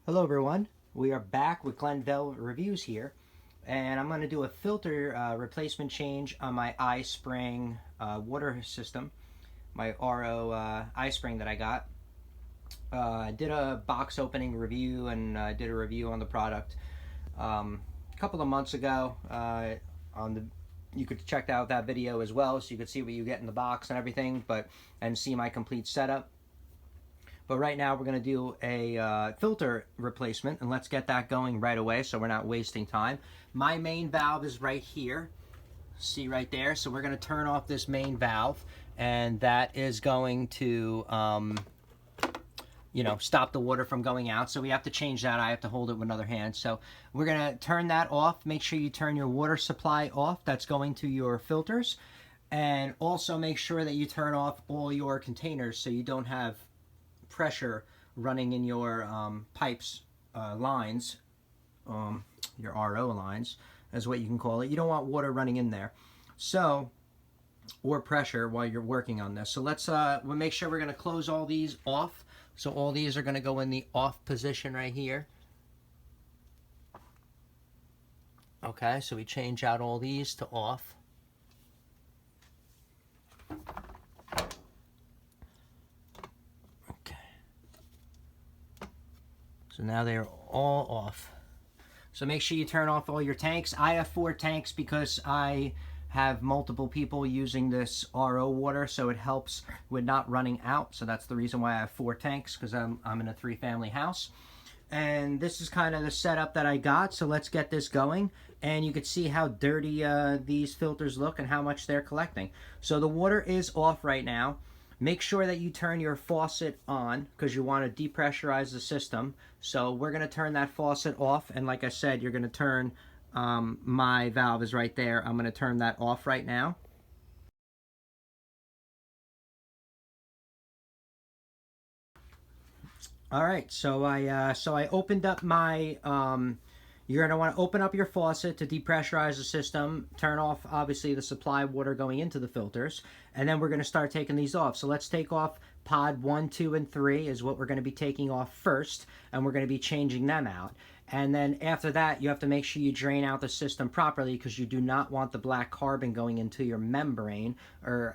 Hello everyone, we are back with Glenville Reviews here, and I'm going to do a filter replacement change on my Ispring water system, my RO Ispring that I got. I did a box opening review and did a review on the product a couple of months ago. You could check out that video as well, so you could see what you get in the box and everything, and see my complete setup. But right now we're going to do a filter replacement, and let's get that going right away so we're not wasting time. My main valve is right here. See right there? So we're going to turn off this main valve, and that is going to, stop the water from going out. So we have to change that. I have to hold it with another hand. So we're going to turn that off. Make sure you turn your water supply off. That's going to your filters. And also make sure that you turn off all your containers so you don't have pressure running in your pipes, lines, your RO lines is what you can call it. You don't want water running in there, so, or pressure while you're working on this. So we'll make sure we're going to close all these off. So all these are going to go in the off position right here. Okay, so we change out all these to off. So now they're all off. So make sure you turn off all your tanks. I have 4 tanks because I have multiple people using this RO water, so it helps with not running out. So that's the reason why I have 4 tanks, because I'm in a 3-family house. And this is kind of the setup that I got. So let's get this going. And you can see how dirty these filters look and how much they're collecting. So the water is off right now. Make sure that you turn your faucet on because you want to depressurize the system. So we're going to turn that faucet off, and like I said, you're going to turn, my valve is right there. I'm going to turn that off right now. All right, so I opened up my, you're going to want to open up your faucet to depressurize the system, turn off, obviously, the supply water going into the filters, and then we're going to start taking these off. So let's take off pod 1, 2, and 3 is what we're going to be taking off first, and we're going to be changing them out. And then after that, you have to make sure you drain out the system properly because you do not want the black carbon going into your membrane or,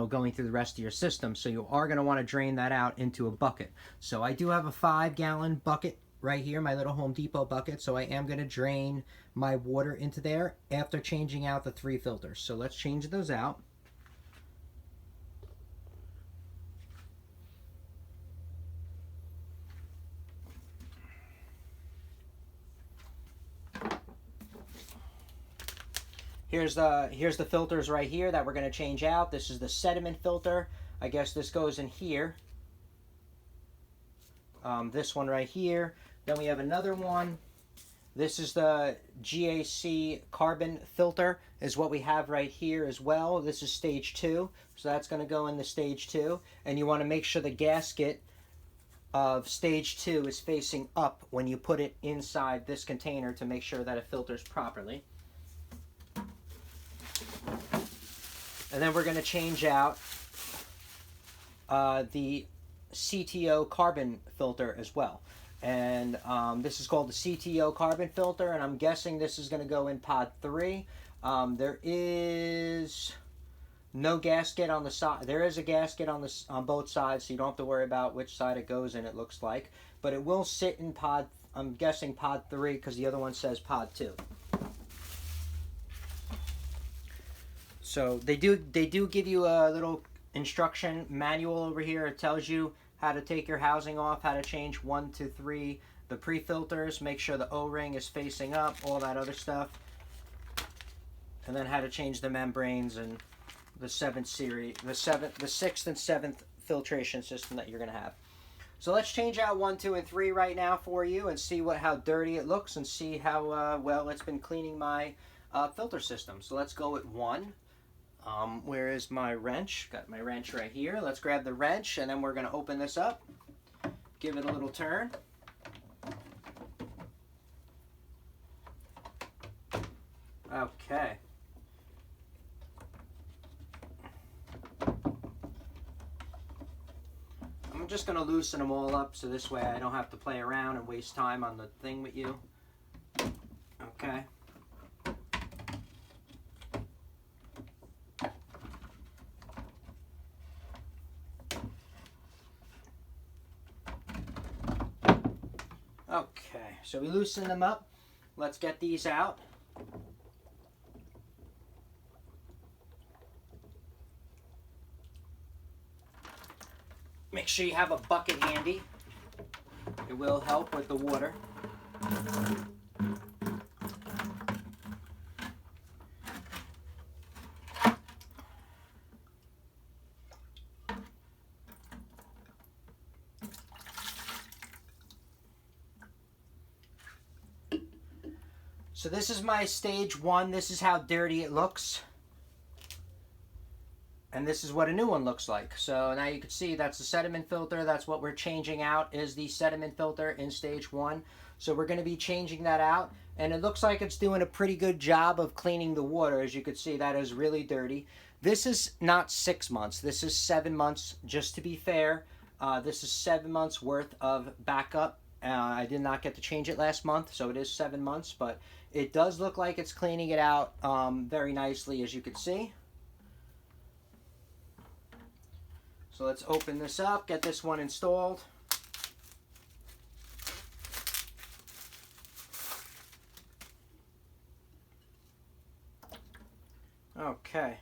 going through the rest of your system. So you are going to want to drain that out into a bucket. So I do have a 5-gallon bucket right here, my little Home Depot bucket. So I am going to drain my water into there after changing out the 3 filters. So let's change those out. Here's the filters right here that we're going to change out. This is the sediment filter. I guess this goes in here. This one right here. Then we have another one. This is the GAC carbon filter is what we have right here as well. This is stage 2. So that's going to go in the stage 2. And you want to make sure the gasket of stage 2 is facing up when you put it inside this container to make sure that it filters properly. And then we're going to change out the CTO carbon filter as well. And this is called the CTO carbon filter, and I'm guessing this is going to go in pod 3. There is no gasket on the side. There is a gasket on both sides, so you don't have to worry about which side it goes in, it looks like. But it will sit in pod, I'm guessing pod 3 because the other one says pod 2. So they do give you a little instruction manual over here. It tells you how to take your housing off, how to change 1 to 3 the pre-filters, make sure the O-ring is facing up, all that other stuff. And then how to change the membranes and the 7th series, the 6th and 7th filtration system that you're going to have. So let's change out 1, 2, and 3 right now for you and see how dirty it looks and see how well it's been cleaning my filter system. So let's go at 1. Where is my wrench? Got my wrench right here. Let's grab the wrench, and then we're going to open this up. Give it a little turn. Okay. I'm just going to loosen them all up so this way I don't have to play around and waste time on the thing with you. Okay. Okay, so we loosen them up. Let's get these out. Make sure you have a bucket handy. It will help with the water. So this is my stage 1. This is how dirty it looks. And this is what a new one looks like. So now you can see that's the sediment filter. That's what we're changing out, is the sediment filter in stage 1. So we're going to be changing that out. And it looks like it's doing a pretty good job of cleaning the water. As you can see, that is really dirty. This is not 6 months. This is 7 months, just to be fair. This is 7 months worth of backup. I did not get to change it last month, so it is 7 months. But it does look like it's cleaning it out very nicely, as you can see. So let's open this up, get this one installed. Okay.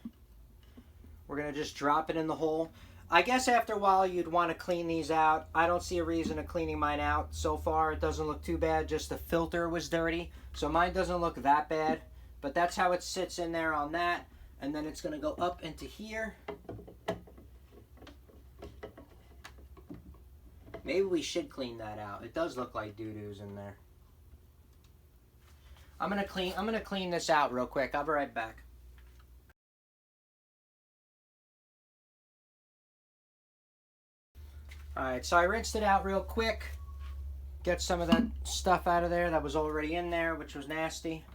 We're going to just drop it in the hole. I guess after a while you'd want to clean these out. I don't see a reason of cleaning mine out. So far it doesn't look too bad, just the filter was dirty. So mine doesn't look that bad, but that's how it sits in there on that. And then it's going to go up into here. Maybe we should clean that out. It does look like doo-doos in there. I'm gonna clean this out real quick. I'll be right back. Alright, so I rinsed it out real quick. Get some of that stuff out of there that was already in there, which was nasty.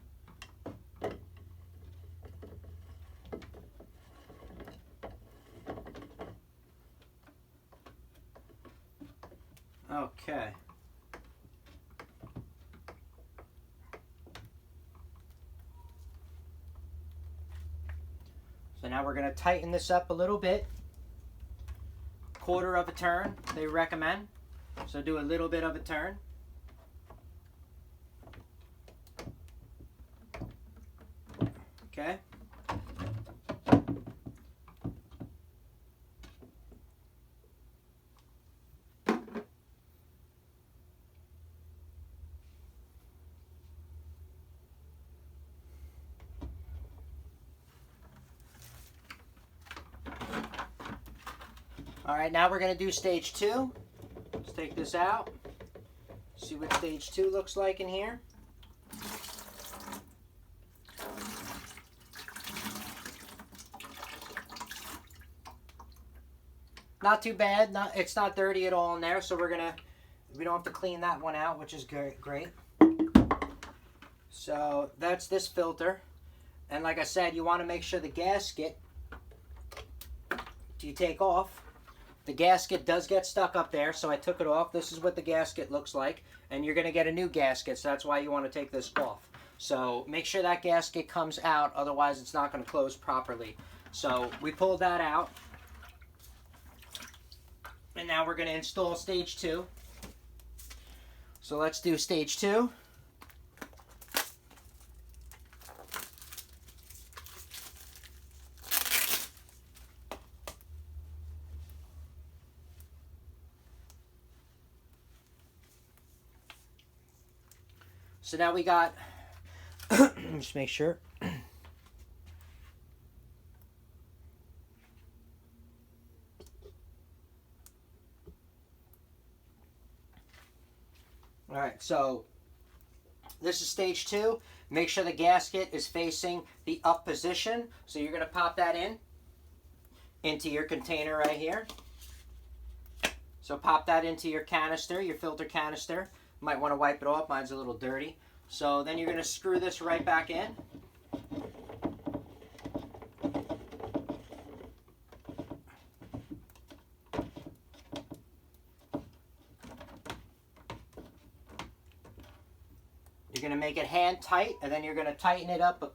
Okay. So now we're going to tighten this up a little bit. 1/4 of a turn, they recommend. So do a little bit of a turn. Okay. All right, now we're going to do stage 2. Let's take this out. See what stage 2 looks like in here. Not too bad. It's not dirty at all in there, so we don't have to clean that one out, which is great. So that's this filter. And like I said, you want to make sure the gasket, you take off. The gasket does get stuck up there, so I took it off. This is what the gasket looks like, and you're going to get a new gasket, so that's why you want to take this off. So make sure that gasket comes out, otherwise it's not going to close properly. So we pulled that out, and now we're going to install stage 2. So let's do stage 2. So now we got, just make sure. All right, so this is stage 2. Make sure the gasket is facing the up position. So you're going to pop that into your container right here. So pop that into your canister, your filter canister. Might want to wipe it off. Mine's a little dirty. So then you're going to screw this right back in. You're going to make it hand tight, and then you're going to tighten it up.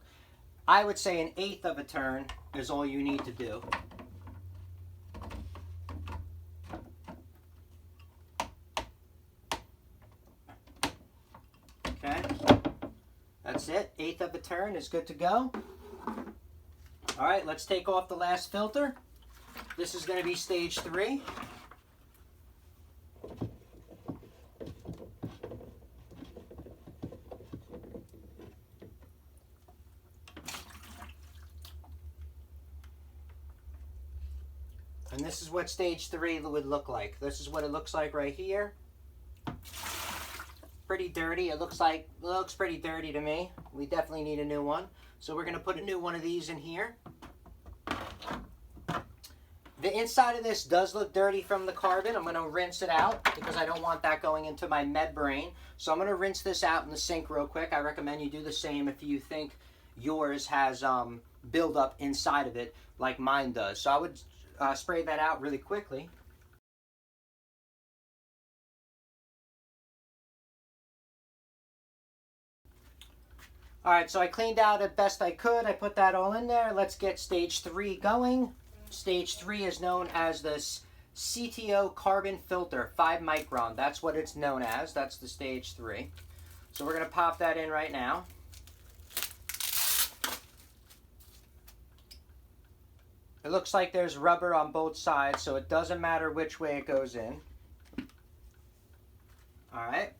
I would say 1/8 of a turn is all you need to do. Okay, that's it. 1/8 of a turn is good to go. All right, let's take off the last filter. This is going to be stage 3. And this is what stage 3 would look like. This is what it looks like right here. Pretty dirty. It looks pretty dirty to me. We definitely need a new one. So we're going to put a new one of these in here. The inside of this does look dirty from the carbon. I'm going to rinse it out because I don't want that going into my membrane. So I'm going to rinse this out in the sink real quick. I recommend you do the same if you think yours has buildup inside of it like mine does. So I would spray that out really quickly. All right, so I cleaned out as best I could. I put that all in there. Let's get stage 3 going. Stage 3 is known as this CTO carbon filter, 5 micron. That's what it's known as. That's the stage 3. So we're going to pop that in right now. It looks like there's rubber on both sides, so it doesn't matter which way it goes in. All right.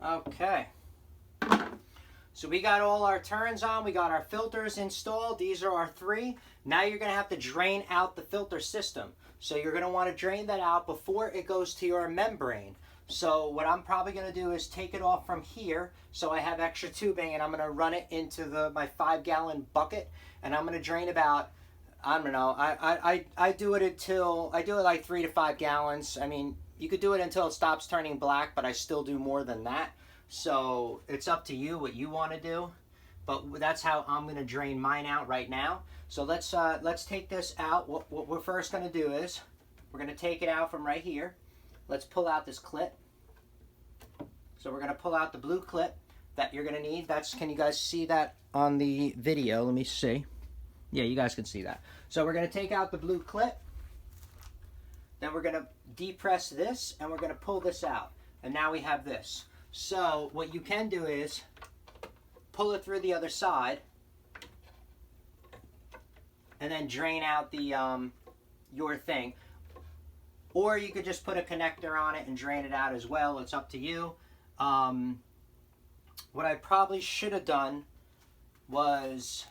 Okay, so we got all our turns on, we got our filters installed. These are our 3. Now you're going to have to drain out the filter system. So you're going to want to drain that out before it goes to your membrane. So what I'm probably going to do is take it off from here so I have extra tubing, and I'm going to run it into my 5-gallon bucket, and I'm going to drain about, I don't know, I do it like 3 to 5 gallons. I mean, you could do it until it stops turning black, but I still do more than that. So it's up to you what you want to do, but that's how I'm going to drain mine out right now. So let's take this out. What we're first going to do is we're going to take it out from right here. Let's pull out this clip. So we're going to pull out the blue clip that you're going to need. Can you guys see that on the video? Let me see. Yeah, you guys can see that. So we're going to take out the blue clip. Then we're going to depress this, and we're going to pull this out. And now we have this. So what you can do is pull it through the other side and then drain out the your thing. Or you could just put a connector on it and drain it out as well. It's up to you. What I probably should have done was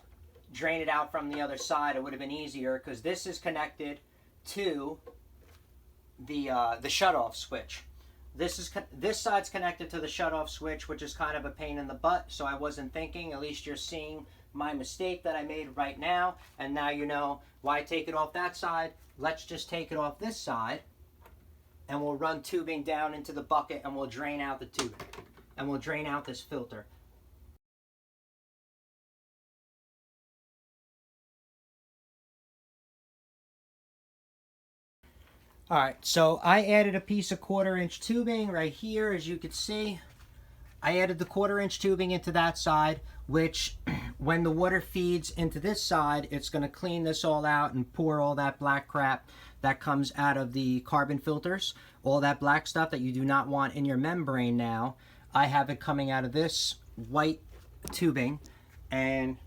drain it out from the other side. It would have been easier because this is connected to the shutoff switch. This side's connected to the shutoff switch, which is kind of a pain in the butt, so I wasn't thinking. At least you're seeing my mistake that I made right now, and now you know why take it off that side. Let's just take it off this side, and we'll run tubing down into the bucket, and we'll drain out the tubing, and we'll drain out this filter. All right, so I added a piece of 1/4-inch tubing right here, as you can see. I added the 1/4-inch tubing into that side, which when the water feeds into this side, it's going to clean this all out and pour all that black crap that comes out of the carbon filters, all that black stuff that you do not want in your membrane now. I have it coming out of this white tubing, and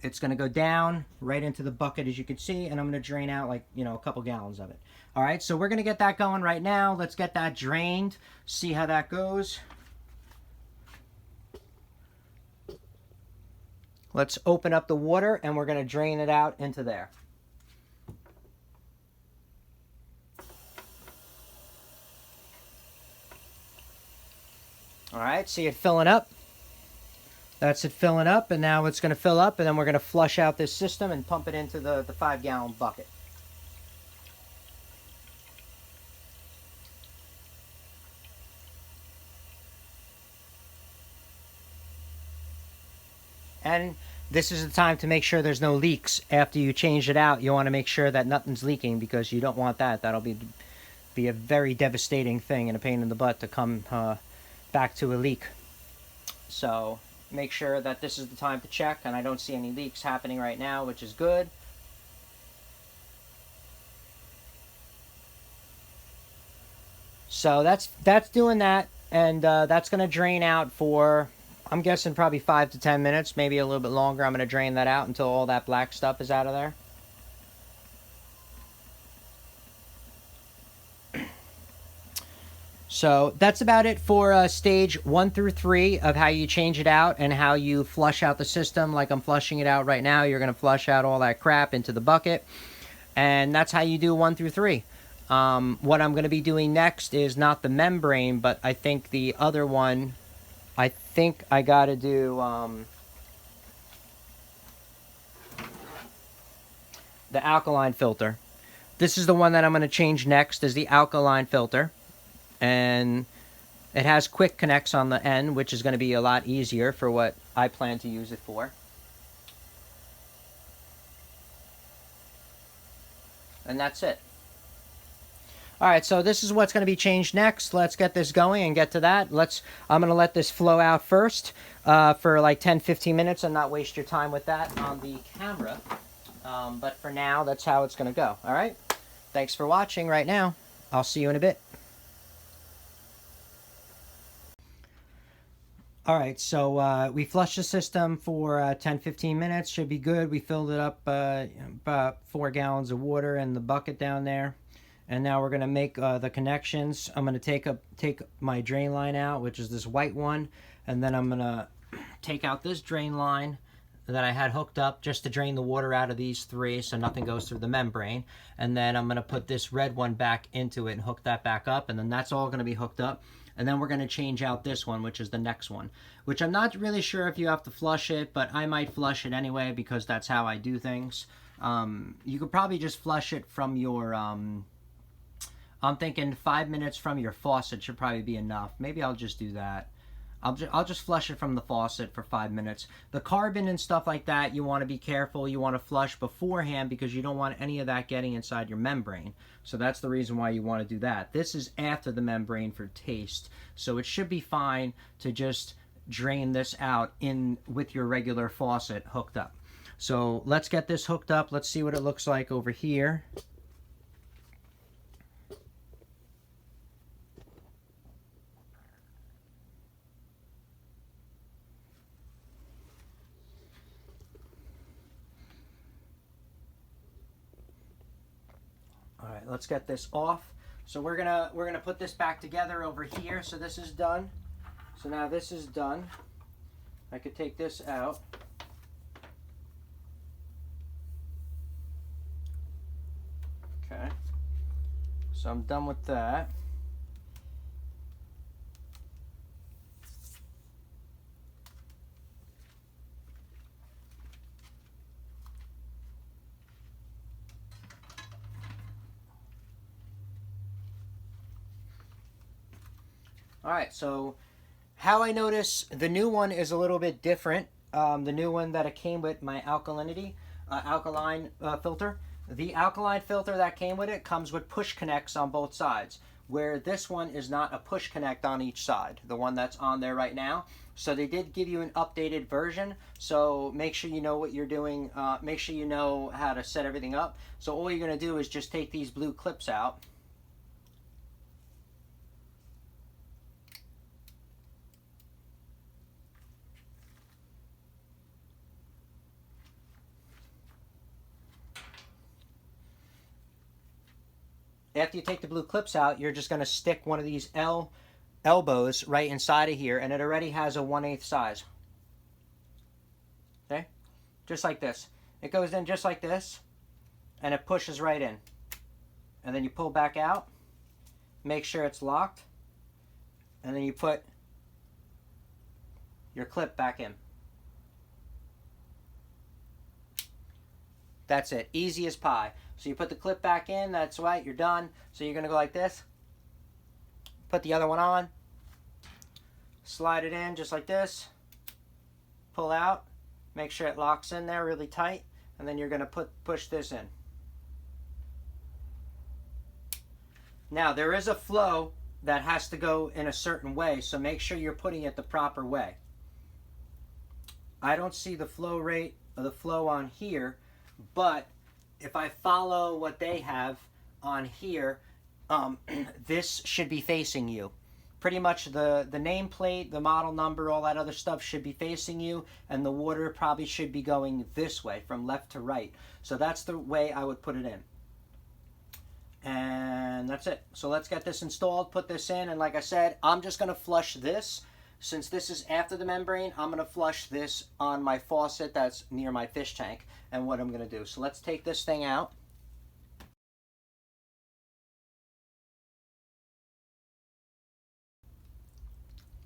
it's going to go down right into the bucket, as you can see, and I'm going to drain out like, a couple gallons of it. All right, so we're going to get that going right now. Let's get that drained, see how that goes. Let's open up the water, and we're going to drain it out into there. All right, see it filling up? That's it filling up, and now it's going to fill up, and then we're going to flush out this system and pump it into the 5-gallon bucket. And this is the time to make sure there's no leaks. After you change it out, you want to make sure that nothing's leaking, because you don't want that. That'll be a very devastating thing and a pain in the butt to come back to a leak. So make sure that this is the time to check, and I don't see any leaks happening right now, which is good. So that's doing that, and that's going to drain out for, I'm guessing, probably 5 to 10 minutes, maybe a little bit longer. I'm going to drain that out until all that black stuff is out of there. So that's about it for stage 1 through 3 of how you change it out and how you flush out the system. Like I'm flushing it out right now. You're going to flush out all that crap into the bucket. And that's how you do 1 through 3. What I'm going to be doing next is not the membrane, but I think the other one, I think I got to do the alkaline filter. This is the one that I'm going to change next, is the alkaline filter. And it has quick connects on the end, which is going to be a lot easier for what I plan to use it for. And that's it. Alright, so this is what's going to be changed next. Let's get this going and get to that. I'm going to let this flow out first for like 10-15 minutes and not waste your time with that on the camera. But for now, that's how it's going to go. Alright? Thanks for watching right now. I'll see you in a bit. Alright, so we flushed the system for 10-15 minutes. Should be good. We filled it up about 4 gallons of water in the bucket down there. And now we're going to make the connections. I'm going to take my drain line out, which is this white one. And then I'm going to take out this drain line that I had hooked up just to drain the water out of these 3 so nothing goes through the membrane. And then I'm going to put this red one back into it and hook that back up. And then that's all going to be hooked up. And then we're going to change out this one, which is the next one, which I'm not really sure if you have to flush it, but I might flush it anyway because that's how I do things. You could probably just flush it from your, I'm thinking 5 minutes from your faucet should probably be enough. Maybe I'll just do that. I'll just flush it from the faucet for 5 minutes. The carbon and stuff like that, you want to be careful. You want to flush beforehand because you don't want any of that getting inside your membrane. So that's the reason why you want to do that. This is after the membrane for taste. So it should be fine to just drain this out in with your regular faucet hooked up. So let's get this hooked up. Let's see what it looks like over here. Alright, let's get this off. So we're gonna put this back together over here. So this is done. So now this is done. I could take this out. Okay. So I'm done with that. Alright, so how I notice the new one is a little bit different. The new one that it came with, my alkaline filter. The alkaline filter that came with it comes with push connects on both sides, where this one is not a push connect on each side, the one that's on there right now. So they did give you an updated version, so make sure you know what you're doing. Make sure you know how to set everything up. So all you're going to do is just take these blue clips out. After you take the blue clips out, you're just going to stick one of these elbows right inside of here, and it already has a 1/8 size. Okay? Just like this. It goes in just like this, and it pushes right in. And then you pull back out, make sure it's locked, and then you put your clip back in. That's it. Easy as pie. So you put the clip back in. That's right. You're done. So you're going to go like this. Put the other one on. Slide it in just like this. Pull out. Make sure it locks in there really tight. And then you're going to push this in. Now, there is a flow that has to go in a certain way, so make sure you're putting it the proper way. I don't see the flow rate or the flow on here, but if I follow what they have on here, this should be facing you. Pretty much the nameplate, the model number, all that other stuff should be facing you, and the water probably should be going this way, from left to right. So that's the way I would put it in. And that's it. So let's get this installed, put this in, and like I said, I'm just going to flush this. Since this is after the membrane, I'm going to flush this on my faucet that's near my fish tank, and what I'm going to do. So let's take this thing out.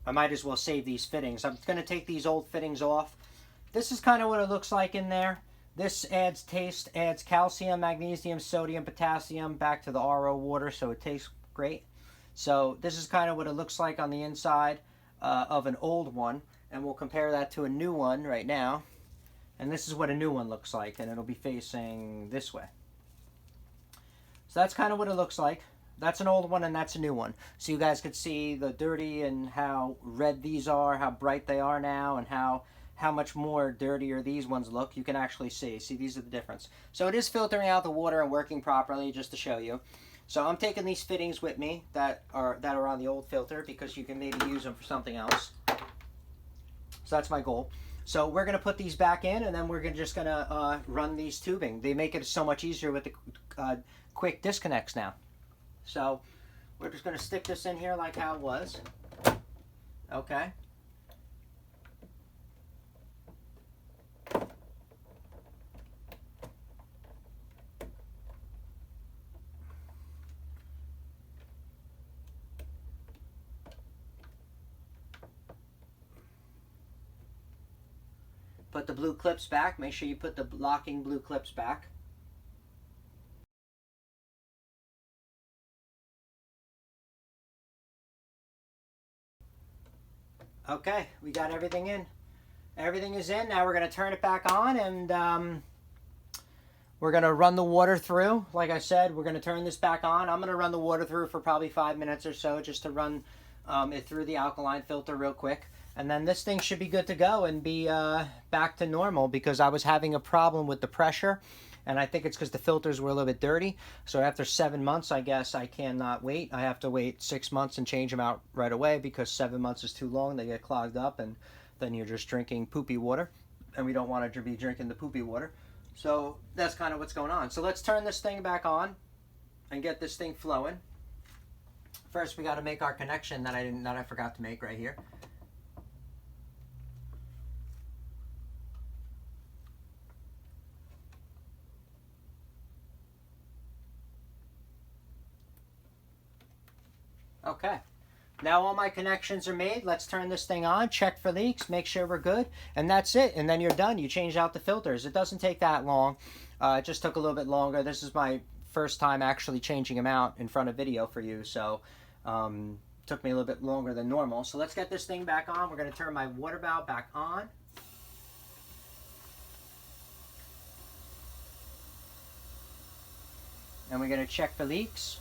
I might as well save these fittings. I'm going to take these old fittings off. This is kind of what it looks like in there. This adds taste, adds calcium, magnesium, sodium, potassium back to the RO water, so it tastes great. So this is kind of what it looks like on the inside of an old one, and we'll compare that to a new one right now. And this is what a new one looks like, and it'll be facing this way. So that's kind of what it looks like. That's an old one and that's a new one. So you guys could see the dirty and how red these are, how bright they are now, and how much more dirtier these ones look. You can actually see. See, these are the difference. So it is filtering out the water and working properly, just to show you. So I'm taking these fittings with me that are on the old filter, because you can maybe use them for something else. So that's my goal. So we're going to put these back in, and then we're just going to run these tubing. They make it so much easier with the quick disconnects now. So we're just going to stick this in here like how it was. Okay. Put the blue clips back. Make sure you put the locking blue clips back. Okay, we got everything in. Everything is in. Now we're going to turn it back on, and we're going to run the water through. Like I said, we're going to turn this back on. I'm going to run the water through for probably 5 minutes or so, just to run it through the alkaline filter real quick. And then this thing should be good to go and be back to normal, because I was having a problem with the pressure. And I think it's because the filters were a little bit dirty. So after 7 months, I guess I cannot wait. I have to wait 6 months and change them out right away, because 7 months is too long. They get clogged up, and then you're just drinking poopy water. And we don't want to be drinking the poopy water. So that's kind of what's going on. So let's turn this thing back on and get this thing flowing. First, we got to make our connection that I forgot to make right here. Okay, now all my connections are made. Let's turn this thing on, check for leaks, make sure we're good, and that's it. And then you're done. You change out the filters. It doesn't take that long. It just took a little bit longer. This is my first time actually changing them out in front of video for you, so took me a little bit longer than normal. So let's get this thing back on. We're going to turn my water valve back on. And we're going to check for leaks.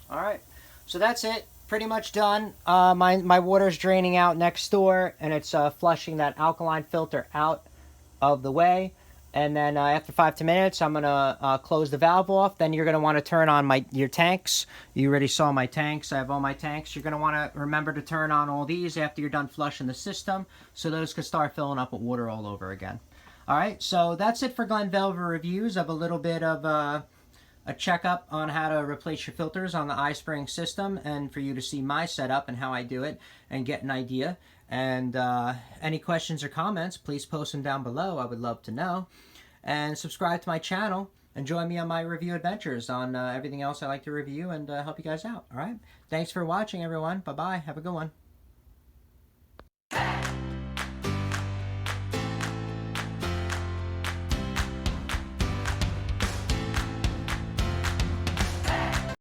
All right, so that's it. Pretty much done. My water's draining out next door, and it's flushing that alkaline filter out of the way. And then after 5 to minutes, I'm gonna close the valve off. Then you're gonna want to turn on your tanks. You already saw my tanks. I have all my tanks. You're gonna want to remember to turn on all these after you're done flushing the system, so those can start filling up with water all over again. All right, so that's it for Glenvelve reviews of a little bit of a checkup on how to replace your filters on the Ispring system, and for you to see my setup and how I do it and get an idea. And any questions or comments, please post them down below. I would love to know. And subscribe to my channel and join me on my review adventures on everything else I like to review and help you guys out. All right. Thanks for watching, everyone. Bye-bye. Have a good one.